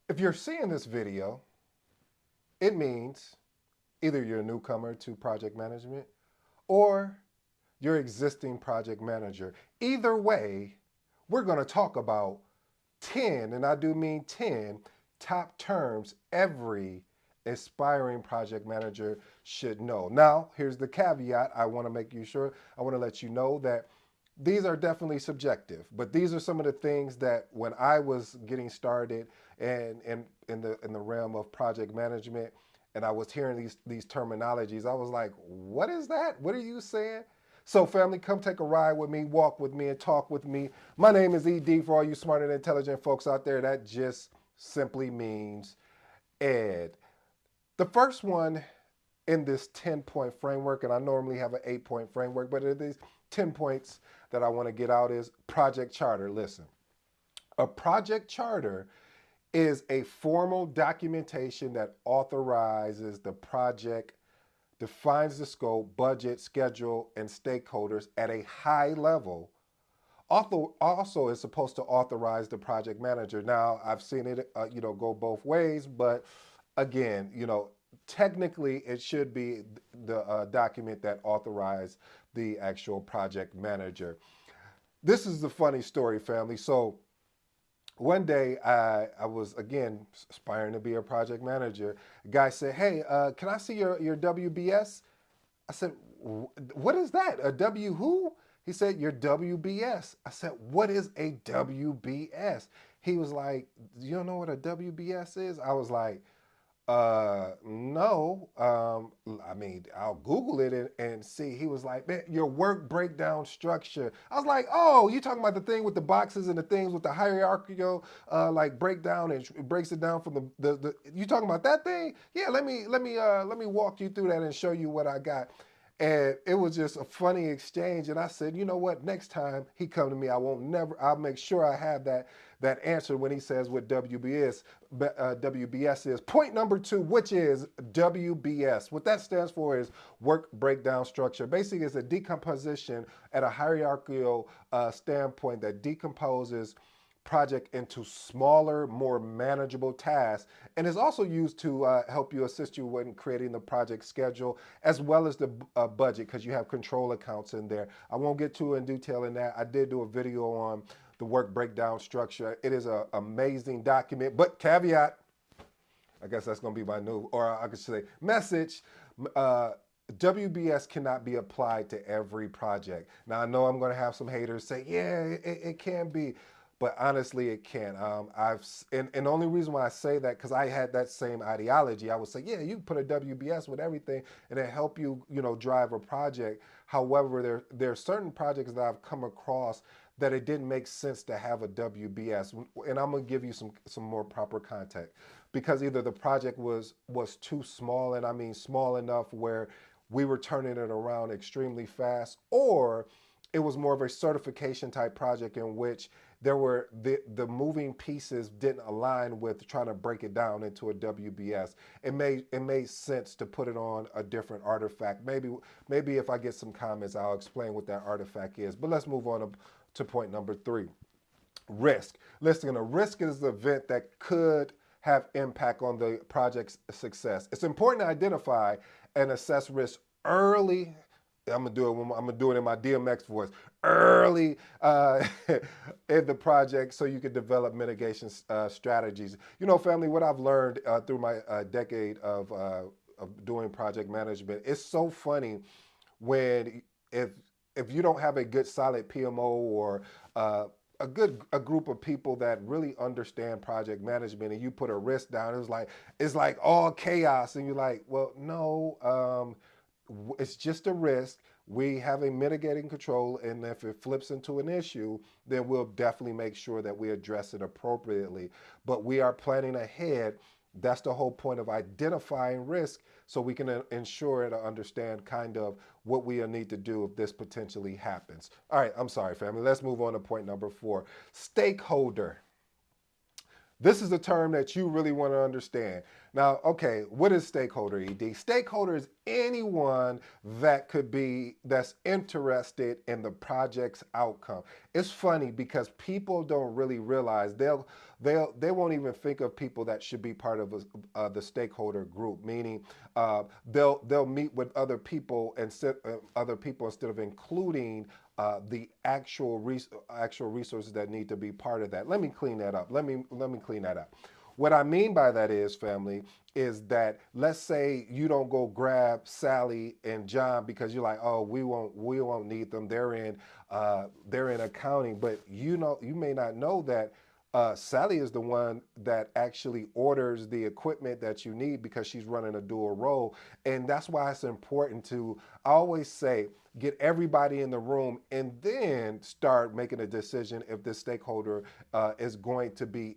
If you're seeing this video, it means either you're a newcomer to project management or your existing project manager. Either way, we're going to talk about 10, and I do mean 10, top terms every aspiring project manager should know. Now, here's the caveat. I want to let you know that these are definitely subjective, but these are some of the things that when I was getting started and in the realm of project management, and I was hearing these terminologies, I was like, "What is that? What are you saying?" So, family, come take a ride with me, walk with me, and talk with me. My name is ED. For all you smart and intelligent folks out there, that just simply means Ed. The first one in this 10-point framework, and I normally have an 8-point framework, but it is 10 points that I want to get out is project charter. Listen, a project charter is a formal documentation that authorizes the project, defines the scope, budget, schedule, and stakeholders at a high level. Also is supposed to authorize the project manager. Now, I've seen it, go both ways, but again, technically it should be the document that authorized the actual project manager. This is the funny story, family. So one day I was again aspiring to be a project manager. A guy said, "Hey, can I see your WBS?" I said, "What is that? A W who?" He said, "Your WBS." I said, "What is a WBS?" He was like, "You don't know what a WBS is?" I was like, no. I mean, I'll Google it and see. He was like, "Man, your work breakdown structure." I was like, "Oh, you talking about the thing with the boxes and the things with the hierarchical like breakdown and it breaks it down from the you talking about that thing? Yeah, let me walk you through that and show you what I got." And it was just a funny exchange. And I said, "You know what? Next time he come to me, I'll make sure I have that answer when he says what WBS is." Point number two, which is WBS. What that stands for is work breakdown structure. Basically, it's a decomposition at a hierarchical standpoint that decomposes project into smaller, more manageable tasks, and is also used to help you assist you when creating the project schedule as well as the budget because you have control accounts in there. I won't get too in detail in that. I did do a video on the work breakdown structure. It is an amazing document, but caveat, I guess that's going to be my new, or I could say message. Uh, WBS cannot be applied to every project. Now, I know I'm going to have some haters say, "Yeah, it can be," but honestly, it can't. And the only reason why I say that because I had that same ideology. I would say, "Yeah, you can put a WBS with everything, and it help you, drive a project." However, there are certain projects that I've come across that it didn't make sense to have a WBS, and I'm gonna give you some more proper context because either the project was too small, and I mean small enough where we were turning it around extremely fast, or it was more of a certification type project in which there were the moving pieces didn't align with trying to break it down into a WBS. It made sense to put it on a different artifact. Maybe if I get some comments, I'll explain what that artifact is. But let's move on to point number three. Risk. Listen, a risk is an event that could have impact on the project's success. It's important to identify and assess risk early. I'm gonna do it in my DMX voice. Early in the project, so you can develop mitigation strategies. Family, what I've learned through my decade of doing project management, it's so funny when if you don't have a good solid PMO or a group of people that really understand project management and you put a risk down, it's like all chaos, and you're like, well, no, it's just a risk. We have a mitigating control, and if it flips into an issue, then we'll definitely make sure that we address it appropriately. But we are planning ahead. That's the whole point of identifying risk so we can ensure and understand kind of what we need to do if this potentially happens. All right, I'm sorry, family. Let's move on to point number four. Stakeholder. This is a term that you really want to understand. Now, okay, what is stakeholder, ED? Stakeholder is anyone that could be that's interested in the project's outcome. It's funny because people don't really realize they won't even think of people that should be part of the stakeholder group. Meaning, they'll meet with other people instead of including the actual resources that need to be part of that. Let me clean that up. Let me clean that up. What I mean by that is, family, is that let's say you don't go grab Sally and John because you're like, oh, we won't need them. They're in accounting, but you may not know that Sally is the one that actually orders the equipment that you need because she's running a dual role. And that's why it's important to, I always say, get everybody in the room and then start making a decision if this stakeholder is going to be,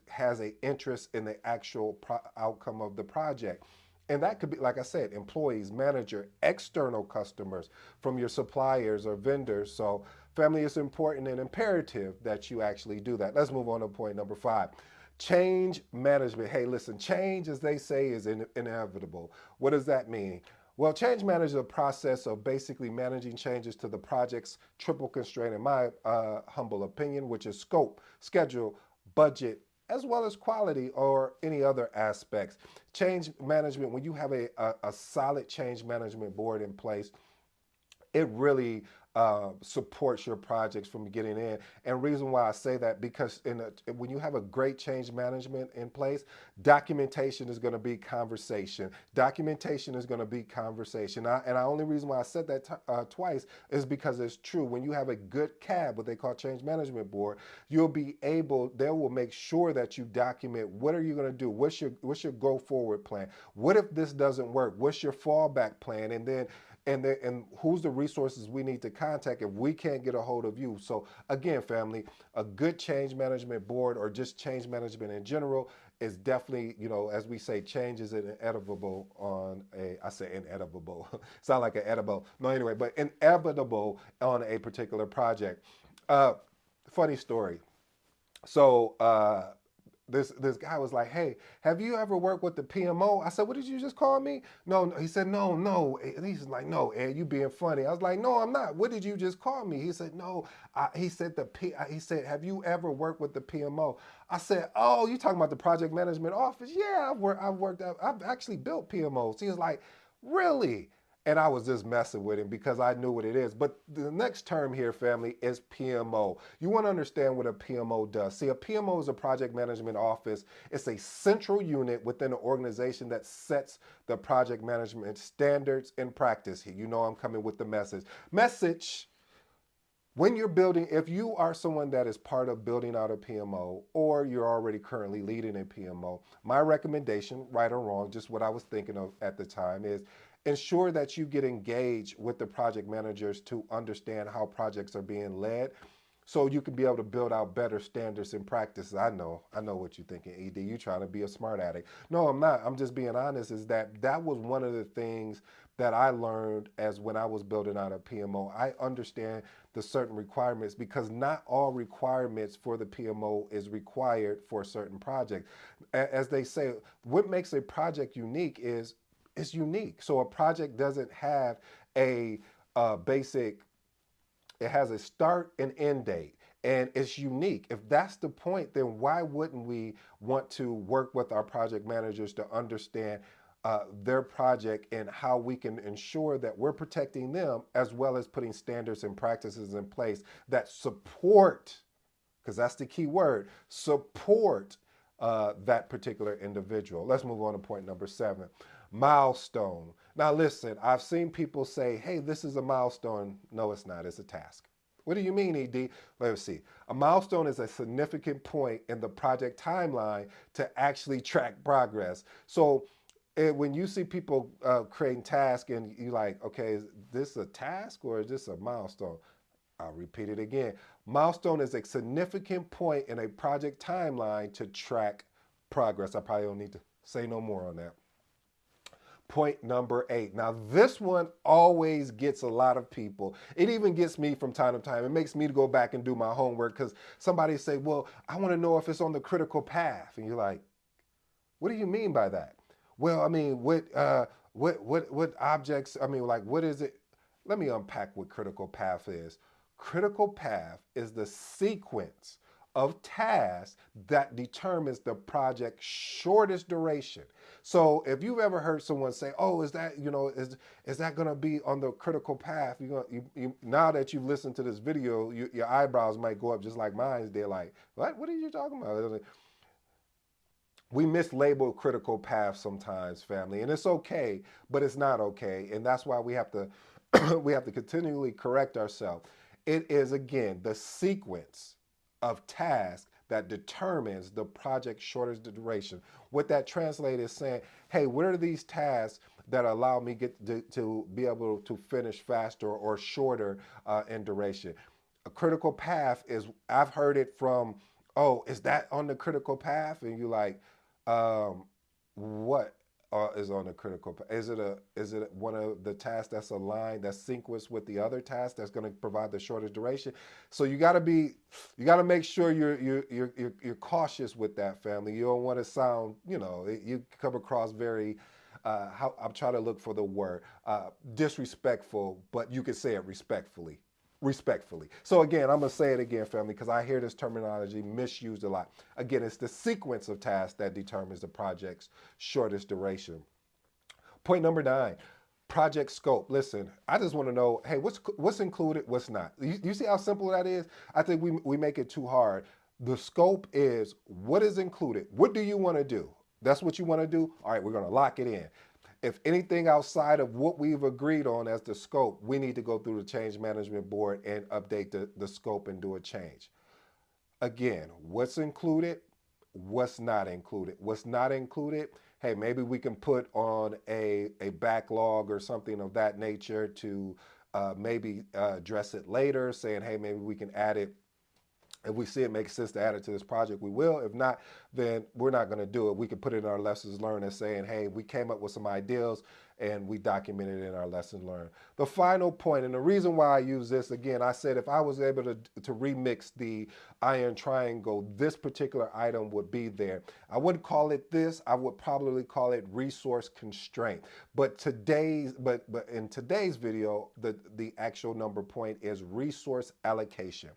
has an interest in the actual outcome of the project. And that could be, like I said, employees, manager, external customers from your suppliers or vendors. So, family, is important and imperative that you actually do that. Let's move on to point number 5. Change management. Hey, listen, change, as they say, is inevitable. What does that mean? Well, change management is a process of basically managing changes to the project's triple constraint, in my humble opinion, which is scope, schedule, budget, as well as quality or any other aspects. Change management, when you have a solid change management board in place, it really supports your projects from getting in. And reason why I say that, because when you have a great change management in place, documentation is going to be conversation. Documentation is going to be conversation. And the only reason why I said that twice is because it's true. When you have a good CAB, what they call change management board, they will make sure that you document what are you going to do? What's your go forward plan? What if this doesn't work? What's your fallback plan? And who's the resources we need to contact if we can't get a hold of you. So again, family, a good change management board or just change management in general is definitely, as we say, change is inevitable I say inedible, sound like an edible. No, anyway, but inevitable on a particular project. Uh, Funny story. So this guy was like, "Hey, have you ever worked with the PMO?" I said, "What did you just call me?" No, no. He said, "No, no." And he's like, "No, Ed, you being funny." I was like, "No, I'm not. What did you just call me?" He said, "No." He said He said, "Have you ever worked with the PMO?" I said, "Oh, you talking about the project management office?" Yeah, I've actually built PMOs. He was like, "Really?" And I was just messing with him because I knew what it is. But the next term here, family, is PMO. You want to understand what a PMO does. See, a PMO is a project management office. It's a central unit within an organization that sets the project management standards and practice. Here, I'm coming with the message. Message. When you're building, if you are someone that is part of building out a PMO or you're already currently leading a PMO, my recommendation, right or wrong, just what I was thinking of at the time, is ensure that you get engaged with the project managers to understand how projects are being led so you can be able to build out better standards and practices. I know what you're thinking, ED. You trying to be a smart addict. No, I'm not. I'm just being honest, is that was one of the things that I learned as when I was building out a PMO. I understand the certain requirements because not all requirements for the PMO is required for a certain project. As they say, what makes a project unique is it's unique. So a project doesn't have a basic, it has a start and end date, and it's unique. If that's the point, then why wouldn't we want to work with our project managers to understand their project and how we can ensure that we're protecting them as well as putting standards and practices in place that support, because that's the key word, support that particular individual. Let's move on to point number 7, milestone. Now, listen, I've seen people say, hey, this is a milestone. No, it's not. It's a task. What do you mean, ED? Let's see. A milestone is a significant point in the project timeline to actually track progress. So, when you see people creating tasks and you like, okay, is this a task or is this a milestone? I'll repeat it again. Milestone is a significant point in a project timeline to track progress. I probably don't need to say no more on that. Point number 8. Now, this one always gets a lot of people. It even gets me from time to time. It makes me to go back and do my homework because somebody say, well, I want to know if it's on the critical path. And you're like, what do you mean by that? Well, I mean, what objects? I mean, like, what is it? Let me unpack what critical path is. Critical path is the sequence of tasks that determines the project's shortest duration. So, if you've ever heard someone say, "Oh, is that is that going to be on the critical path?" Now that you've listened to this video, your eyebrows might go up just like mine. They're like, "What? What are you talking about?" We mislabel critical path sometimes, family, and it's okay, but it's not okay, and that's why we have to we have to continually correct ourselves. It is again the sequence of tasks that determines the project's shortest duration. What that translates is saying, hey, what are these tasks that allow me to be able to finish faster or shorter in duration? A critical path is, I've heard it from, oh, is that on the critical path? And you like, um, what is on the critical path? Is it one of the tasks that's aligned, that's sequenced with the other task that's going to provide the shortest duration? So you got to make sure you're cautious with that, family. You don't want to sound, you come across very how I'm trying to look for the word disrespectful, but you can say it respectfully. Respectfully. So again, I'm gonna say it again, family, because I hear this terminology misused a lot. Again, it's the sequence of tasks that determines the project's shortest duration. Point number 9, project scope. Listen, I just want to know, hey, what's included, what's not. You see how simple that is? I think we make it too hard. The scope is what is included. What do you want to do? That's what you want to do. All right, we're going to lock it in. If anything outside of what we've agreed on as the scope, we need to go through the change management board and update the scope and do a change. Again, what's included, what's not included. What's not included, hey, maybe we can put on a backlog or something of that nature to maybe address it later, saying, hey, maybe we can add it. If we see it makes sense to add it to this project, we will. If not, then we're not going to do it. We can put it in our lessons learned and saying, hey, we came up with some ideas and we documented it in our lessons learned. The final point, and the reason why I use this, again, I said if I was able to remix the iron triangle, this particular item would be there. I wouldn't call it this. I would probably call it resource constraint. But in today's video, the actual number point is resource allocation.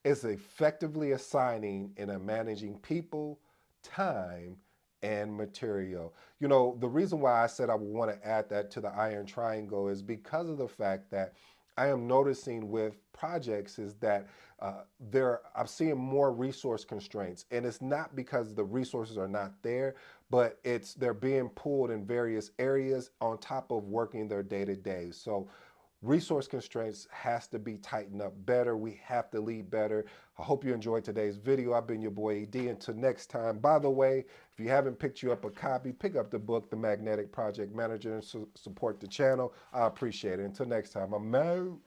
It's effectively assigning and managing people, time, and material. The reason why I said I would want to add that to the iron triangle is because of the fact that I am noticing with projects is that I'm seeing more resource constraints, and it's not because the resources are not there, but they're being pulled in various areas on top of working their day to day. So resource constraints has to be tightened up better. We have to lead better. I hope you enjoyed today's video. I've been your boy ED. Until next time, by the way, if you haven't picked you up a copy, pick up the book, The Magnetic Project Manager, and support the channel. I appreciate it. Until next time, I'm out.